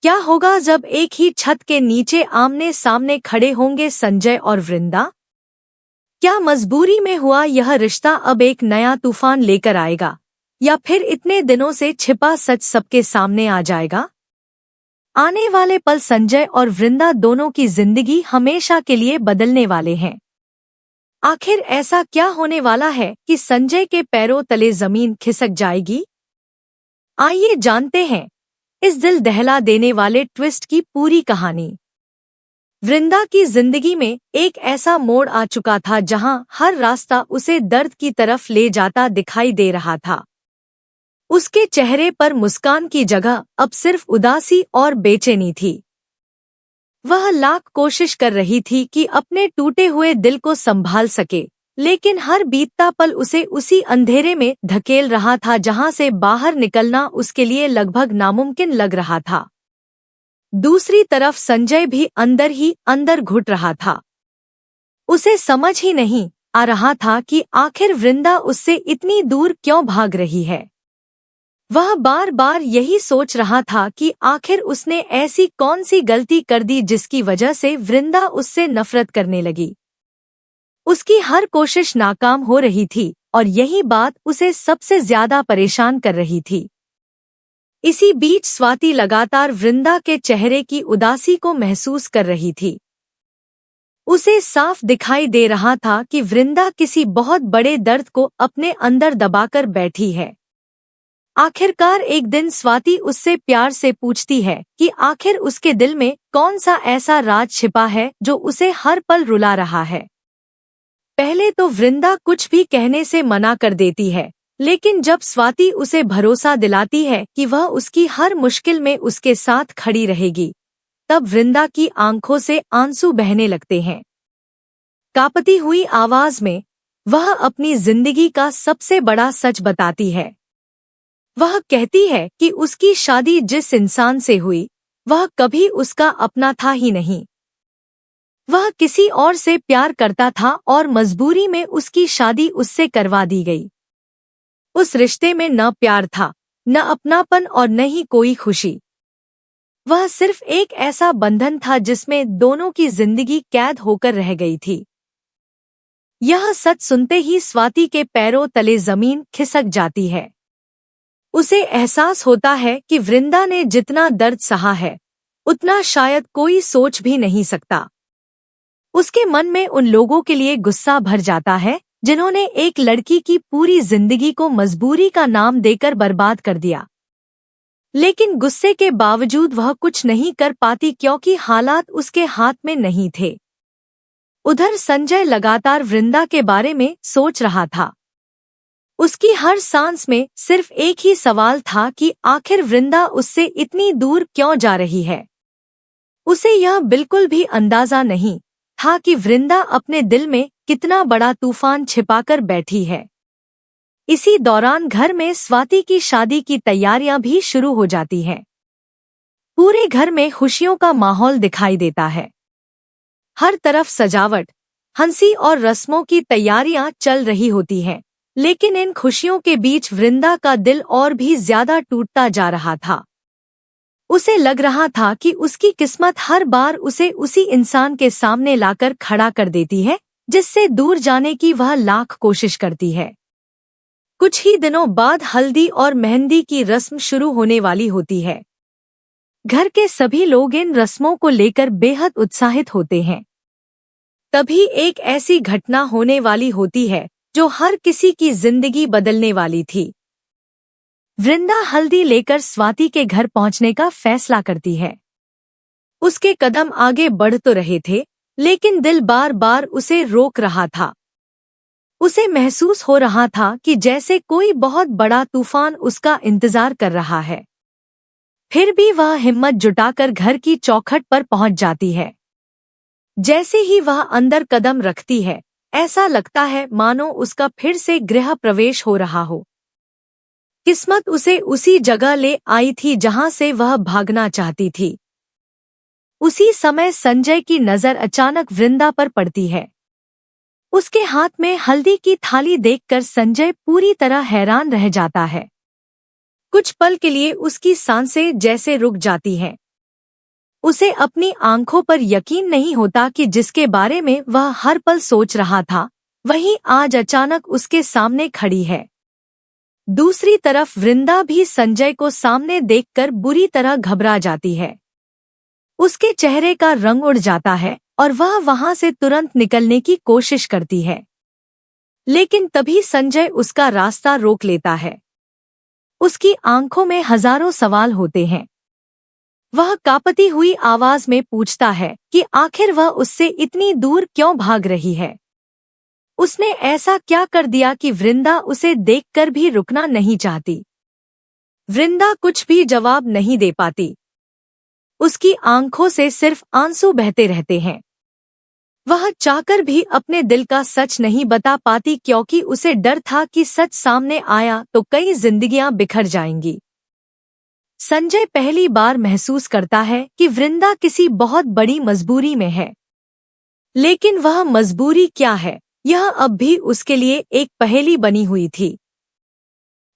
क्या होगा जब एक ही छत के नीचे आमने सामने खड़े होंगे संजय और वृंदा? क्या मजबूरी में हुआ यह रिश्ता अब एक नया तूफान लेकर आएगा, या फिर इतने दिनों से छिपा सच सबके सामने आ जाएगा? आने वाले पल संजय और वृंदा दोनों की जिंदगी हमेशा के लिए बदलने वाले हैं। आखिर ऐसा क्या होने वाला है कि संजय के पैरों तले जमीन खिसक जाएगी? आइए जानते हैं इस दिल दहला देने वाले ट्विस्ट की पूरी कहानी। वृंदा की जिंदगी में एक ऐसा मोड़ आ चुका था जहां हर रास्ता उसे दर्द की तरफ ले जाता दिखाई दे रहा था। उसके चेहरे पर मुस्कान की जगह अब सिर्फ उदासी और बेचैनी थी। वह लाख कोशिश कर रही थी कि अपने टूटे हुए दिल को संभाल सके, लेकिन हर बीतता पल उसे उसी अंधेरे में धकेल रहा था जहां से बाहर निकलना उसके लिए लगभग नामुमकिन लग रहा था। दूसरी तरफ संजय भी अंदर ही अंदर घुट रहा था। उसे समझ ही नहीं आ रहा था कि आखिर वृंदा उससे इतनी दूर क्यों भाग रही है। वह बार बार यही सोच रहा था कि आखिर उसने ऐसी कौन सी गलती कर दी जिसकी वजह से वृंदा उससे नफरत करने लगी। उसकी हर कोशिश नाकाम हो रही थी और यही बात उसे सबसे ज्यादा परेशान कर रही थी। इसी बीच स्वाति लगातार वृंदा के चेहरे की उदासी को महसूस कर रही थी। उसे साफ दिखाई दे रहा था कि वृंदा किसी बहुत बड़े दर्द को अपने अंदर दबाकर बैठी है। आखिरकार एक दिन स्वाति उससे प्यार से पूछती है कि आखिर उसके दिल में कौन सा ऐसा राज छिपा है जो उसे हर पल रुला रहा है। पहले तो वृंदा कुछ भी कहने से मना कर देती है, लेकिन जब स्वाति उसे भरोसा दिलाती है कि वह उसकी हर मुश्किल में उसके साथ खड़ी रहेगी, तब वृंदा की आंखों से आंसू बहने लगते हैं। कांपती हुई आवाज में वह अपनी जिंदगी का सबसे बड़ा सच बताती है। वह कहती है कि उसकी शादी जिस इंसान से हुई वह कभी उसका अपना था ही नहीं। वह किसी और से प्यार करता था और मजबूरी में उसकी शादी उससे करवा दी गई। उस रिश्ते में न प्यार था, न अपनापन और न ही कोई खुशी। वह सिर्फ एक ऐसा बंधन था जिसमें दोनों की जिंदगी कैद होकर रह गई थी। यह सच सुनते ही स्वाति के पैरों तले जमीन खिसक जाती है। उसे एहसास होता है कि वृंदा ने जितना दर्द सहा है उतना शायद कोई सोच भी नहीं सकता। उसके मन में उन लोगों के लिए गुस्सा भर जाता है जिन्होंने एक लड़की की पूरी जिंदगी को मजबूरी का नाम देकर बर्बाद कर दिया। लेकिन गुस्से के बावजूद वह कुछ नहीं कर पाती क्योंकि हालात उसके हाथ में नहीं थे। उधर संजय लगातार वृंदा के बारे में सोच रहा था। उसकी हर सांस में सिर्फ एक ही सवाल था कि आखिर वृंदा उससे इतनी दूर क्यों जा रही है। उसे यह बिल्कुल भी अंदाजा नहीं था कि वृंदा अपने दिल में कितना बड़ा तूफान छिपाकर बैठी है। इसी दौरान घर में स्वाति की शादी की तैयारियां भी शुरू हो जाती हैं। पूरे घर में खुशियों का माहौल दिखाई देता है। हर तरफ सजावट, हंसी और रस्मों की तैयारियां चल रही होती हैं, लेकिन इन खुशियों के बीच वृंदा का दिल और भी ज्यादा टूटता जा रहा था। उसे लग रहा था कि उसकी किस्मत हर बार उसे उसी इंसान के सामने लाकर खड़ा कर देती है जिससे दूर जाने की वह लाख कोशिश करती है। कुछ ही दिनों बाद हल्दी और मेहंदी की रस्म शुरू होने वाली होती है। घर के सभी लोग इन रस्मों को लेकर बेहद उत्साहित होते हैं। तभी एक ऐसी घटना होने वाली होती है जो हर किसी की जिंदगी बदलने वाली थी। वृंदा हल्दी लेकर स्वाति के घर पहुंचने का फैसला करती है। उसके कदम आगे बढ़ तो रहे थे, लेकिन दिल बार बार उसे रोक रहा था। उसे महसूस हो रहा था कि जैसे कोई बहुत बड़ा तूफान उसका इंतजार कर रहा है। फिर भी वह हिम्मत जुटाकर घर की चौखट पर पहुंच जाती है। जैसे ही वह अंदर कदम रखती है, ऐसा लगता है मानो उसका फिर से गृह प्रवेश हो रहा हो। किस्मत उसे उसी जगह ले आई थी जहां से वह भागना चाहती थी। उसी समय संजय की नजर अचानक वृंदा पर पड़ती है। उसके हाथ में हल्दी की थाली देखकर संजय पूरी तरह हैरान रह जाता है। कुछ पल के लिए उसकी सांसें जैसे रुक जाती हैं। उसे अपनी आंखों पर यकीन नहीं होता कि जिसके बारे में वह हर पल सोच रहा था, वही आज अचानक उसके सामने खड़ी है। दूसरी तरफ वृंदा भी संजय को सामने देखकर बुरी तरह घबरा जाती है। उसके चेहरे का रंग उड़ जाता है और वह वहां से तुरंत निकलने की कोशिश करती है, लेकिन तभी संजय उसका रास्ता रोक लेता है। उसकी आंखों में हजारों सवाल होते हैं। वह कांपती हुई आवाज में पूछता है कि आखिर वह उससे इतनी दूर क्यों भाग रही है। उसने ऐसा क्या कर दिया कि वृंदा उसे देखकर भी रुकना नहीं चाहती। वृंदा कुछ भी जवाब नहीं दे पाती। उसकी आंखों से सिर्फ आंसू बहते रहते हैं। वह चाहकर भी अपने दिल का सच नहीं बता पाती, क्योंकि उसे डर था कि सच सामने आया तो कई जिंदगियां बिखर जाएंगी। संजय पहली बार महसूस करता है कि वृंदा किसी बहुत बड़ी मजबूरी में है, लेकिन वह मजबूरी क्या है, यह अब भी उसके लिए एक पहेली बनी हुई थी।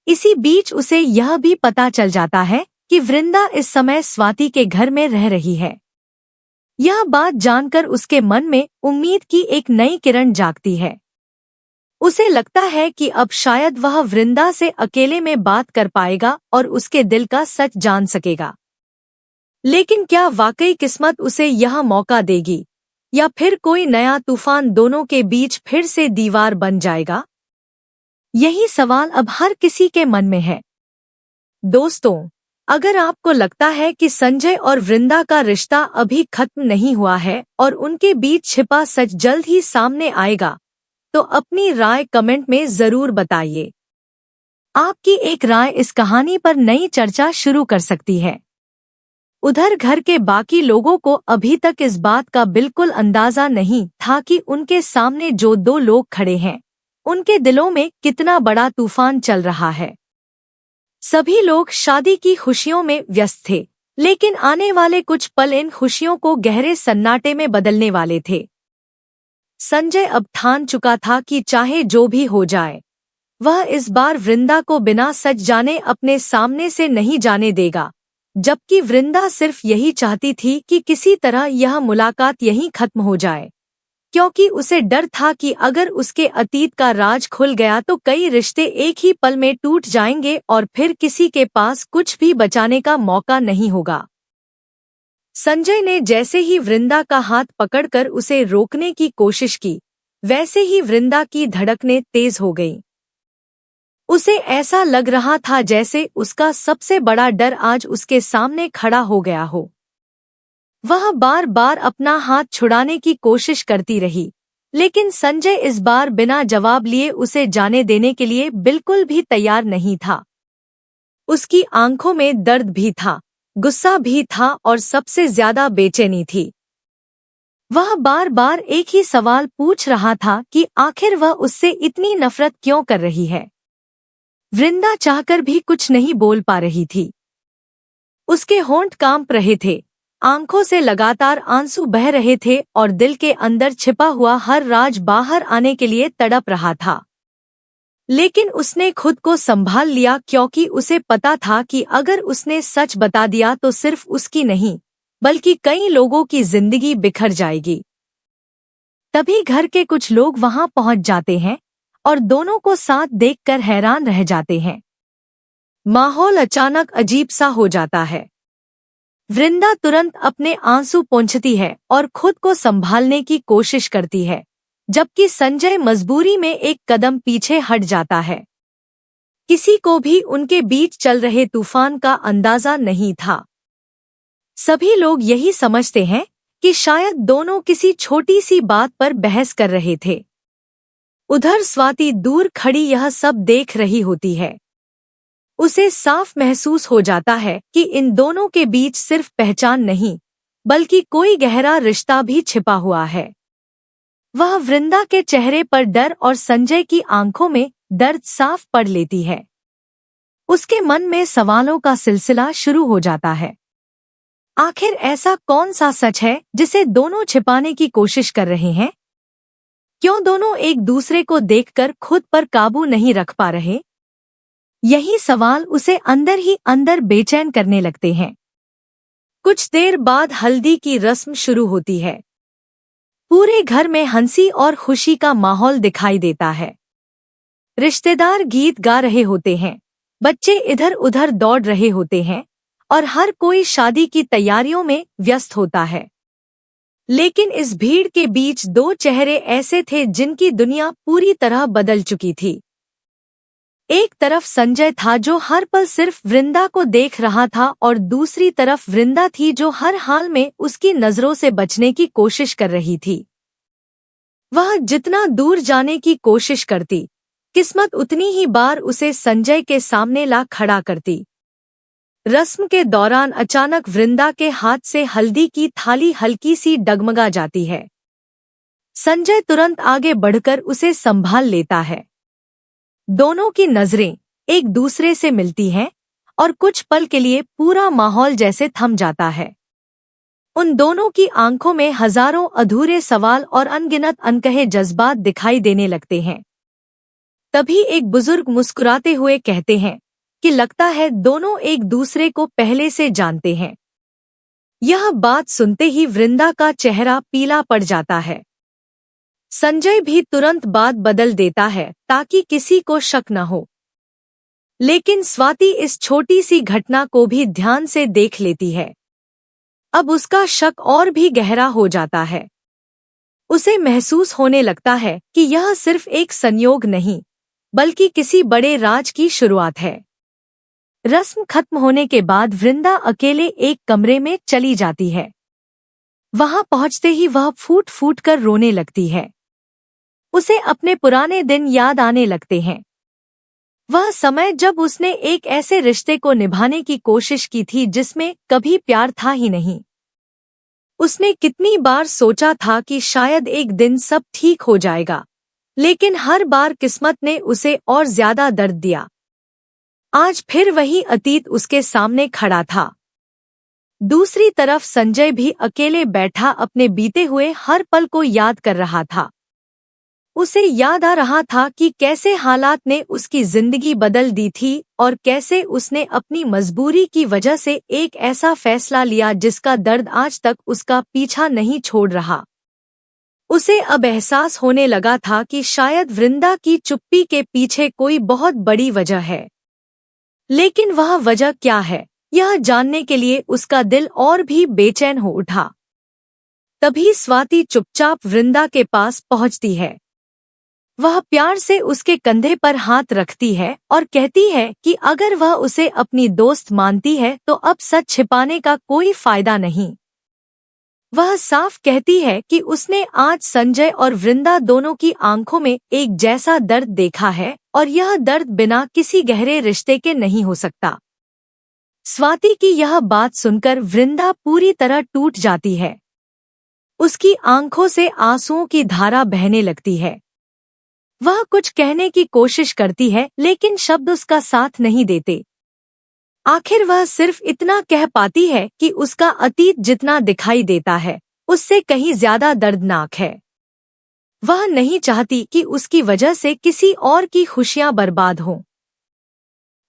इसी बीच उसे यह भी पता चल जाता है कि वृंदा इस समय स्वाति के घर में रह रही है। यह बात जानकर उसके मन में उम्मीद की एक नई किरण जागती है। उसे लगता है कि अब शायद वह वृंदा से अकेले में बात कर पाएगा और उसके दिल का सच जान सकेगा। लेकिन क्या वाकई किस्मत उसे यह मौका देगी, या फिर कोई नया तूफान दोनों के बीच फिर से दीवार बन जाएगा? यही सवाल अब हर किसी के मन में है। दोस्तों, अगर आपको लगता है कि संजय और वृंदा का रिश्ता अभी खत्म नहीं हुआ है और उनके बीच छिपा सच जल्द ही सामने आएगा, तो अपनी राय कमेंट में जरूर बताइए। आपकी एक राय इस कहानी पर नई चर्चा शुरू कर सकती है। उधर घर के बाकी लोगों को अभी तक इस बात का बिल्कुल अंदाजा नहीं था कि उनके सामने जो दो लोग खड़े हैं, उनके दिलों में कितना बड़ा तूफान चल रहा है। सभी लोग शादी की खुशियों में व्यस्त थे, लेकिन आने वाले कुछ पल इन खुशियों को गहरे सन्नाटे में बदलने वाले थे। संजय अब ठान चुका था कि चाहे जो भी हो जाए, वह इस बार वृंदा को बिना सच जाने अपने सामने से नहीं जाने देगा। जबकि वृंदा सिर्फ यही चाहती थी कि किसी तरह यह मुलाकात यहीं खत्म हो जाए, क्योंकि उसे डर था कि अगर उसके अतीत का राज खुल गया तो कई रिश्ते एक ही पल में टूट जाएंगे और फिर किसी के पास कुछ भी बचाने का मौका नहीं होगा। संजय ने जैसे ही वृंदा का हाथ पकड़कर उसे रोकने की कोशिश की, वैसे ही वृंदा की धड़कनें तेज हो गईं। उसे ऐसा लग रहा था जैसे उसका सबसे बड़ा डर आज उसके सामने खड़ा हो गया हो। वह बार बार अपना हाथ छुड़ाने की कोशिश करती रही, लेकिन संजय इस बार बिना जवाब लिए उसे जाने देने के लिए बिल्कुल भी तैयार नहीं था। उसकी आंखों में दर्द भी था, गुस्सा भी था और सबसे ज्यादा बेचैनी थी। वह बार बार एक ही सवाल पूछ रहा था कि आखिर वह उससे इतनी नफरत क्यों कर रही है। वृंदा चाहकर भी कुछ नहीं बोल पा रही थी। उसके होंठ कांप रहे थे, आंखों से लगातार आंसू बह रहे थे और दिल के अंदर छिपा हुआ हर राज बाहर आने के लिए तड़प रहा था। लेकिन उसने खुद को संभाल लिया, क्योंकि उसे पता था कि अगर उसने सच बता दिया तो सिर्फ उसकी नहीं, बल्कि कई लोगों की जिंदगी बिखर जाएगी। तभी घर के कुछ लोग वहां पहुंच जाते हैं और दोनों को साथ देखकर हैरान रह जाते हैं। माहौल अचानक अजीब सा हो जाता है। वृंदा तुरंत अपने आंसू पोंछती है और खुद को संभालने की कोशिश करती है, जबकि संजय मजबूरी में एक कदम पीछे हट जाता है। किसी को भी उनके बीच चल रहे तूफान का अंदाजा नहीं था। सभी लोग यही समझते हैं कि शायद दोनों किसी छोटी सी बात पर बहस कर रहे थे। उधर स्वाति दूर खड़ी यह सब देख रही होती है। उसे साफ महसूस हो जाता है कि इन दोनों के बीच सिर्फ पहचान नहीं, बल्कि कोई गहरा रिश्ता भी छिपा हुआ है। वह वृंदा के चेहरे पर डर और संजय की आंखों में दर्द साफ पढ़ लेती है। उसके मन में सवालों का सिलसिला शुरू हो जाता है। आखिर ऐसा कौन सा सच है जिसे दोनों छिपाने की कोशिश कर रहे हैं? क्यों दोनों एक दूसरे को देखकर खुद पर काबू नहीं रख पा रहे? यही सवाल उसे अंदर ही अंदर बेचैन करने लगते हैं। कुछ देर बाद हल्दी की रस्म शुरू होती है। पूरे घर में हंसी और खुशी का माहौल दिखाई देता है। रिश्तेदार गीत गा रहे होते हैं, बच्चे इधर उधर दौड़ रहे होते हैं और हर कोई शादी की तैयारियों में व्यस्त होता है। लेकिन इस भीड़ के बीच दो चेहरे ऐसे थे जिनकी दुनिया पूरी तरह बदल चुकी थी। एक तरफ संजय था जो हर पल सिर्फ वृंदा को देख रहा था और दूसरी तरफ वृंदा थी जो हर हाल में उसकी नजरों से बचने की कोशिश कर रही थी। वह जितना दूर जाने की कोशिश करती, किस्मत उतनी ही बार उसे संजय के सामने ला खड़ा करती। रस्म के दौरान अचानक वृंदा के हाथ से हल्दी की थाली हल्की सी डगमगा जाती है। संजय तुरंत आगे बढ़कर उसे संभाल लेता है। दोनों की नजरें एक दूसरे से मिलती हैं और कुछ पल के लिए पूरा माहौल जैसे थम जाता है। उन दोनों की आंखों में हजारों अधूरे सवाल और अनगिनत अनकहे जज्बात दिखाई देने लगते हैं। तभी एक बुजुर्ग मुस्कुराते हुए कहते हैं कि लगता है दोनों एक दूसरे को पहले से जानते हैं। यह बात सुनते ही वृंदा का चेहरा पीला पड़ जाता है। संजय भी तुरंत बात बदल देता है ताकि किसी को शक न हो। लेकिन स्वाति इस छोटी सी घटना को भी ध्यान से देख लेती है। अब उसका शक और भी गहरा हो जाता है। उसे महसूस होने लगता है कि यह सिर्फ एक संयोग नहीं, बल्कि किसी बड़े राज की शुरुआत है। रस्म खत्म होने के बाद वृंदा अकेले एक कमरे में चली जाती है। वहां पहुंचते ही वह फूट फूट कर रोने लगती है। उसे अपने पुराने दिन याद आने लगते हैं। वह समय जब उसने एक ऐसे रिश्ते को निभाने की कोशिश की थी जिसमें कभी प्यार था ही नहीं। उसने कितनी बार सोचा था कि शायद एक दिन सब ठीक हो जाएगा, लेकिन हर बार किस्मत ने उसे और ज्यादा दर्द दिया। आज फिर वही अतीत उसके सामने खड़ा था। दूसरी तरफ संजय भी अकेले बैठा अपने बीते हुए हर पल को याद कर रहा था। उसे याद आ रहा था कि कैसे हालात ने उसकी जिंदगी बदल दी थी और कैसे उसने अपनी मजबूरी की वजह से एक ऐसा फैसला लिया जिसका दर्द आज तक उसका पीछा नहीं छोड़ रहा। उसे अब एहसास होने लगा था कि शायद वृंदा की चुप्पी के पीछे कोई बहुत बड़ी वजह है। लेकिन वह वजह क्या है, यह जानने के लिए उसका दिल और भी बेचैन हो उठा। तभी स्वाति चुपचाप वृंदा के पास पहुंचती है। वह प्यार से उसके कंधे पर हाथ रखती है और कहती है कि अगर वह उसे अपनी दोस्त मानती है तो अब सच छिपाने का कोई फायदा नहीं। वह साफ कहती है कि उसने आज संजय और वृंदा दोनों की आंखों में एक जैसा दर्द देखा है और यह दर्द बिना किसी गहरे रिश्ते के नहीं हो सकता। स्वाति की यह बात सुनकर वृंदा पूरी तरह टूट जाती है। उसकी आंखों से आंसुओं की धारा बहने लगती है। वह कुछ कहने की कोशिश करती है लेकिन शब्द उसका साथ नहीं देते। आखिर वह सिर्फ इतना कह पाती है कि उसका अतीत जितना दिखाई देता है उससे कहीं ज्यादा दर्दनाक है। वह नहीं चाहती कि उसकी वजह से किसी और की खुशियां बर्बाद हों।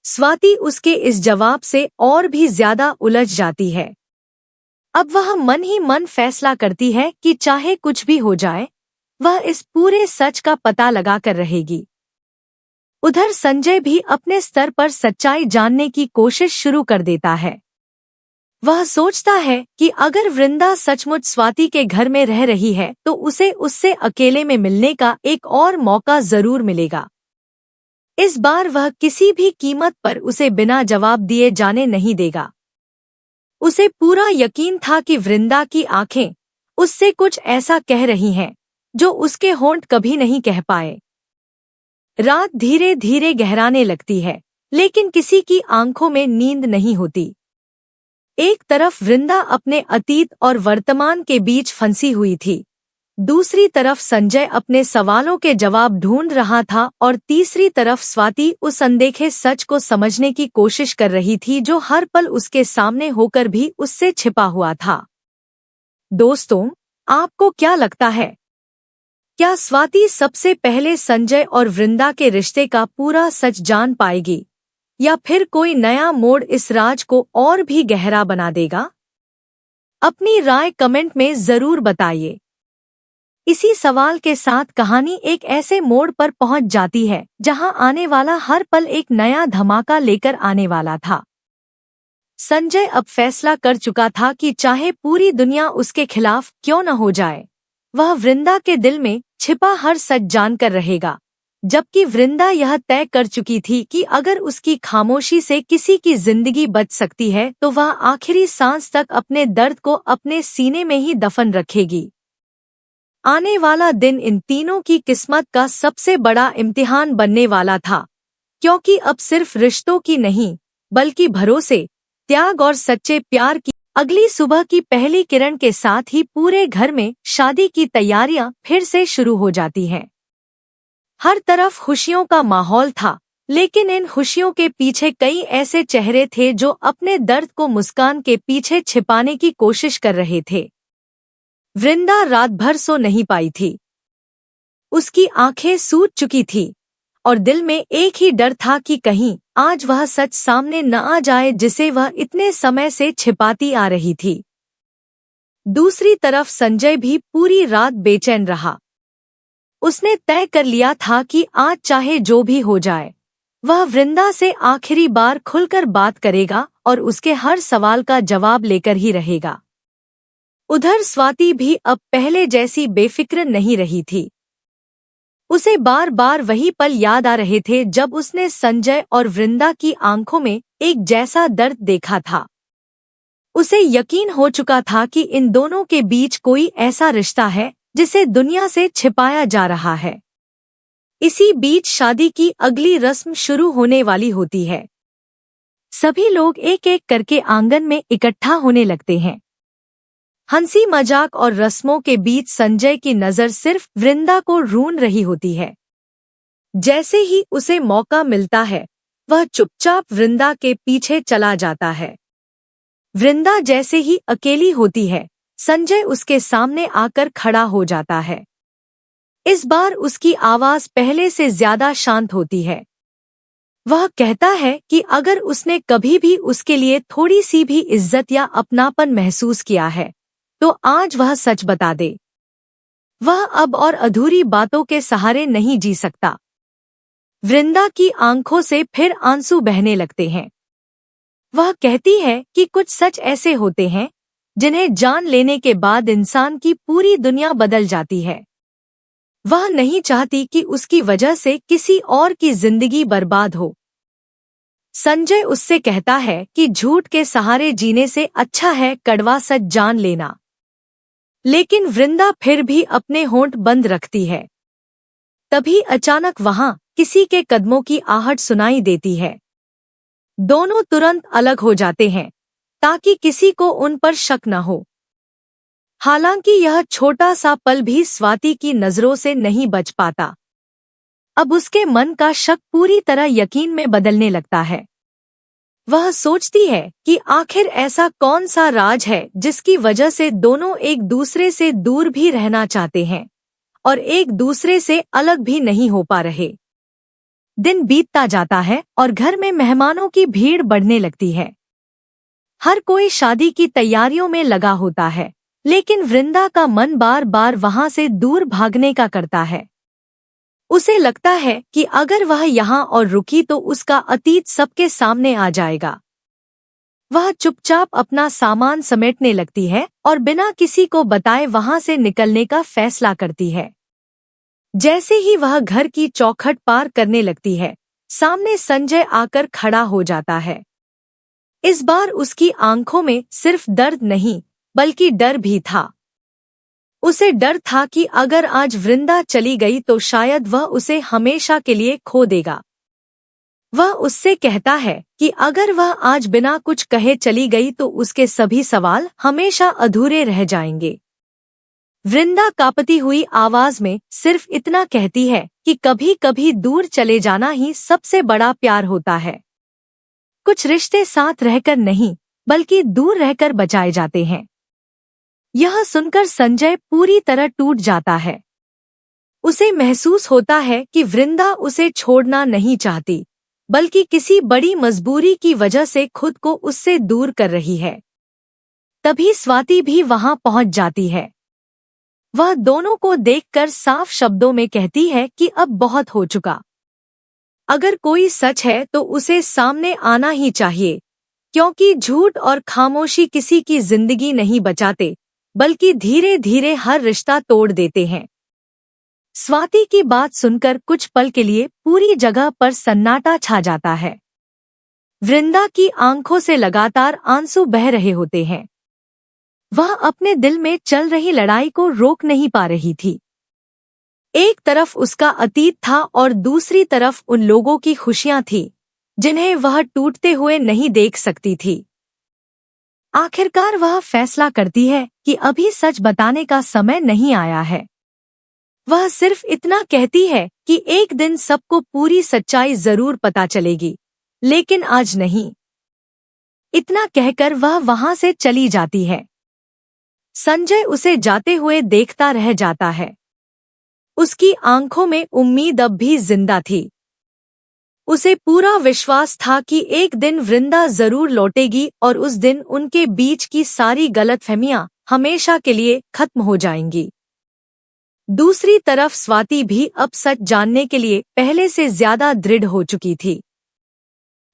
स्वाति उसके इस जवाब से और भी ज्यादा उलझ जाती है। अब वह मन ही मन फैसला करती है कि चाहे कुछ भी हो जाए, वह इस पूरे सच का पता लगाकर रहेगी। उधर संजय भी अपने स्तर पर सच्चाई जानने की कोशिश शुरू कर देता है। वह सोचता है कि अगर वृंदा सचमुच स्वाति के घर में रह रही है तो उसे उससे अकेले में मिलने का एक और मौका जरूर मिलेगा। इस बार वह किसी भी कीमत पर उसे बिना जवाब दिए जाने नहीं देगा। उसे पूरा यकीन था कि वृंदा की आंखें उससे कुछ ऐसा कह रही हैं जो उसके होंठ कभी नहीं कह पाए। रात धीरे धीरे गहराने लगती है, लेकिन किसी की आंखों में नींद नहीं होती। एक तरफ वृंदा अपने अतीत और वर्तमान के बीच फंसी हुई थी, दूसरी तरफ संजय अपने सवालों के जवाब ढूंढ रहा था और तीसरी तरफ स्वाति उस अनदेखे सच को समझने की कोशिश कर रही थी जो हर पल उसके सामने होकर भी उससे छिपा हुआ था। दोस्तों, आपको क्या लगता है? क्या स्वाति सबसे पहले संजय और वृंदा के रिश्ते का पूरा सच जान पाएगी या फिर कोई नया मोड़ इस राज को और भी गहरा बना देगा? अपनी राय कमेंट में जरूर बताइए। इसी सवाल के साथ कहानी एक ऐसे मोड़ पर पहुंच जाती है जहां आने वाला हर पल एक नया धमाका लेकर आने वाला था। संजय अब फैसला कर चुका था कि चाहे पूरी दुनिया उसके खिलाफ क्यों न हो जाए, वह वृंदा के दिल में छिपा हर सच जानकर रहेगा। जबकि वृंदा यह तय कर चुकी थी कि अगर उसकी खामोशी से किसी की जिंदगी बच सकती है तो वह आखिरी सांस तक अपने दर्द को अपने सीने में ही दफन रखेगी। आने वाला दिन इन तीनों की किस्मत का सबसे बड़ा इम्तिहान बनने वाला था, क्योंकि अब सिर्फ रिश्तों की नहीं बल्कि भरोसे, त्याग और सच्चे प्यार की अगली सुबह की पहली किरण के साथ ही पूरे घर में शादी की तैयारियां फिर से शुरू हो जाती हैं। हर तरफ खुशियों का माहौल था, लेकिन इन खुशियों के पीछे कई ऐसे चेहरे थे जो अपने दर्द को मुस्कान के पीछे छिपाने की कोशिश कर रहे थे। वृंदा रात भर सो नहीं पाई थी। उसकी आंखें सूज चुकी थी और दिल में एक ही डर था कि कहीं आज वह सच सामने न आ जाए जिसे वह इतने समय से छिपाती आ रही थी। दूसरी तरफ संजय भी पूरी रात बेचैन रहा। उसने तय कर लिया था कि आज चाहे जो भी हो जाए, वह वृंदा से आखिरी बार खुलकर बात करेगा और उसके हर सवाल का जवाब लेकर ही रहेगा। उधर स्वाति भी अब पहले जैसी बेफिक्र नहीं रही थी। उसे बार बार वही पल याद आ रहे थे जब उसने संजय और वृंदा की आंखों में एक जैसा दर्द देखा था। उसे यकीन हो चुका था कि इन दोनों के बीच कोई ऐसा रिश्ता है जिसे दुनिया से छिपाया जा रहा है। इसी बीच शादी की अगली रस्म शुरू होने वाली होती है। सभी लोग एक एक करके आंगन में इकट्ठा होने लगते हैं। हंसी मजाक और रस्मों के बीच संजय की नजर सिर्फ वृंदा को ढूंढ रही होती है। जैसे ही उसे मौका मिलता है, वह चुपचाप वृंदा के पीछे चला जाता है। वृंदा जैसे ही अकेली होती है, संजय उसके सामने आकर खड़ा हो जाता है। इस बार उसकी आवाज पहले से ज्यादा शांत होती है। वह कहता है कि अगर उसने कभी भी उसके लिए थोड़ी सी भी इज्जत या अपनापन महसूस किया है तो आज वह सच बता दे। वह अब और अधूरी बातों के सहारे नहीं जी सकता। वृंदा की आंखों से फिर आंसू बहने लगते हैं। वह कहती है कि कुछ सच ऐसे होते हैं जिन्हें जान लेने के बाद इंसान की पूरी दुनिया बदल जाती है। वह नहीं चाहती कि उसकी वजह से किसी और की जिंदगी बर्बाद हो। संजय उससे कहता है कि झूठ के सहारे जीने से अच्छा है कड़वा सच जान लेना। लेकिन वृंदा फिर भी अपने होंठ बंद रखती है। तभी अचानक वहां किसी के कदमों की आहट सुनाई देती है। दोनों तुरंत अलग हो जाते हैं ताकि किसी को उन पर शक न हो। हालांकि यह छोटा सा पल भी स्वाति की नजरों से नहीं बच पाता। अब उसके मन का शक पूरी तरह यकीन में बदलने लगता है। वह सोचती है कि आखिर ऐसा कौन सा राज है जिसकी वजह से दोनों एक दूसरे से दूर भी रहना चाहते हैं और एक दूसरे से अलग भी नहीं हो पा रहे। दिन बीतता जाता है और घर में मेहमानों की भीड़ बढ़ने लगती है। हर कोई शादी की तैयारियों में लगा होता है, लेकिन वृंदा का मन बार बार वहां से दूर भागने का करता है। उसे लगता है कि अगर वह यहाँ और रुकी तो उसका अतीत सबके सामने आ जाएगा। वह चुपचाप अपना सामान समेटने लगती है और बिना किसी को बताए वहां से निकलने का फैसला करती है। जैसे ही वह घर की चौखट पार करने लगती है, सामने संजय आकर खड़ा हो जाता है। इस बार उसकी आंखों में सिर्फ दर्द नहीं बल्कि डर भी था। उसे डर था कि अगर आज वृंदा चली गई तो शायद वह उसे हमेशा के लिए खो देगा। वह उससे कहता है कि अगर वह आज बिना कुछ कहे चली गई तो उसके सभी सवाल हमेशा अधूरे रह जाएंगे। वृंदा कांपती हुई आवाज में सिर्फ इतना कहती है कि कभी कभी दूर चले जाना ही सबसे बड़ा प्यार होता है। कुछ रिश्ते साथ रहकर नहीं बल्कि दूर रहकर बचाए जाते हैं। यह सुनकर संजय पूरी तरह टूट जाता है। उसे महसूस होता है कि वृंदा उसे छोड़ना नहीं चाहती, बल्कि किसी बड़ी मजबूरी की वजह से खुद को उससे दूर कर रही है। तभी स्वाति भी वहां पहुंच जाती है। वह दोनों को देखकर साफ शब्दों में कहती है कि अब बहुत हो चुका। अगर कोई सच है तो उसे सामने आना ही चाहिए, क्योंकि झूठ और खामोशी किसी की जिंदगी नहीं बचाते, बल्कि धीरे धीरे हर रिश्ता तोड़ देते हैं। स्वाति की बात सुनकर कुछ पल के लिए पूरी जगह पर सन्नाटा छा जाता है। वृंदा की आंखों से लगातार आंसू बह रहे होते हैं। वह अपने दिल में चल रही लड़ाई को रोक नहीं पा रही थी। एक तरफ उसका अतीत था और दूसरी तरफ उन लोगों की खुशियां थी जिन्हें वह टूटते हुए नहीं देख सकती थी। आखिरकार वह फैसला करती है कि अभी सच बताने का समय नहीं आया है। वह सिर्फ इतना कहती है कि एक दिन सबको पूरी सच्चाई जरूर पता चलेगी, लेकिन आज नहीं। इतना कहकर वह वहां से चली जाती है। संजय उसे जाते हुए देखता रह जाता है। उसकी आंखों में उम्मीद अब भी जिंदा थी। उसे पूरा विश्वास था कि एक दिन वृंदा जरूर लौटेगी और उस दिन उनके बीच की सारी गलतफहमियां हमेशा के लिए खत्म हो जाएंगी। दूसरी तरफ स्वाति भी अब सच जानने के लिए पहले से ज्यादा दृढ़ हो चुकी थी।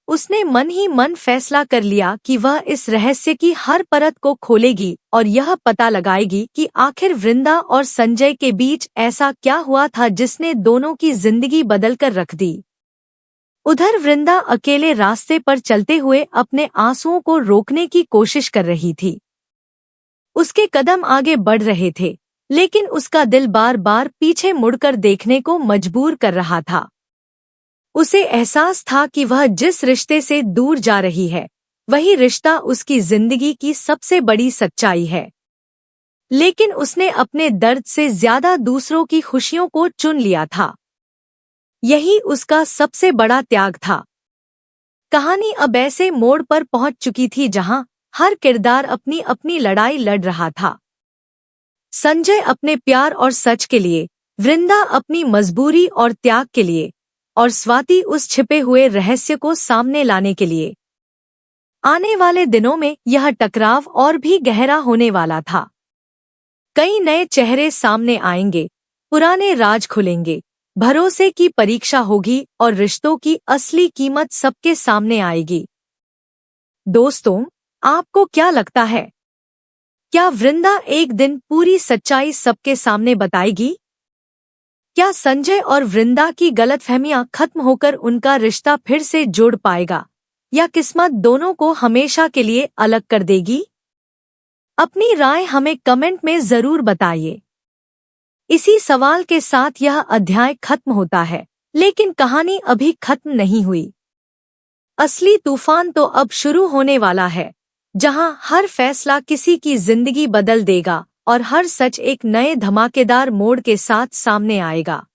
उसने मन ही मन फैसला कर लिया कि वह इस रहस्य की हर परत को खोलेगी और यह पता लगाएगी कि आखिर वृंदा और संजय के बीच ऐसा क्या हुआ था जिसने दोनों की जिंदगी बदलकर रख दी। उधर वृंदा अकेले रास्ते पर चलते हुए अपने आंसुओं को रोकने की कोशिश कर रही थी। उसके कदम आगे बढ़ रहे थे, लेकिन उसका दिल बार बार पीछे मुड़कर देखने को मजबूर कर रहा था। उसे एहसास था कि वह जिस रिश्ते से दूर जा रही है, वही रिश्ता उसकी जिंदगी की सबसे बड़ी सच्चाई है। लेकिन उसने अपने दर्द से ज्यादा दूसरों की खुशियों को चुन लिया था। यही उसका सबसे बड़ा त्याग था। कहानी अब ऐसे मोड़ पर पहुंच चुकी थी जहां हर किरदार अपनी अपनी लड़ाई लड़ रहा था। संजय अपने प्यार और सच के लिए, वृंदा अपनी मजबूरी और त्याग के लिए, और स्वाति उस छिपे हुए रहस्य को सामने लाने के लिए। आने वाले दिनों में यह टकराव और भी गहरा होने वाला था। कई नए चेहरे सामने आएंगे, पुराने राज खुलेंगे, भरोसे की परीक्षा होगी और रिश्तों की असली कीमत सबके सामने आएगी। दोस्तों, आपको क्या लगता है? क्या वृंदा एक दिन पूरी सच्चाई सबके सामने बताएगी? क्या संजय और वृंदा की गलतफहमियां खत्म होकर उनका रिश्ता फिर से जुड़ पाएगा, या किस्मत दोनों को हमेशा के लिए अलग कर देगी? अपनी राय हमें कमेंट में जरूर बताइए। इसी सवाल के साथ यह अध्याय खत्म होता है, लेकिन कहानी अभी खत्म नहीं हुई। असली तूफान तो अब शुरू होने वाला है, जहां हर फैसला किसी की जिंदगी बदल देगा और हर सच एक नए धमाकेदार मोड़ के साथ सामने आएगा।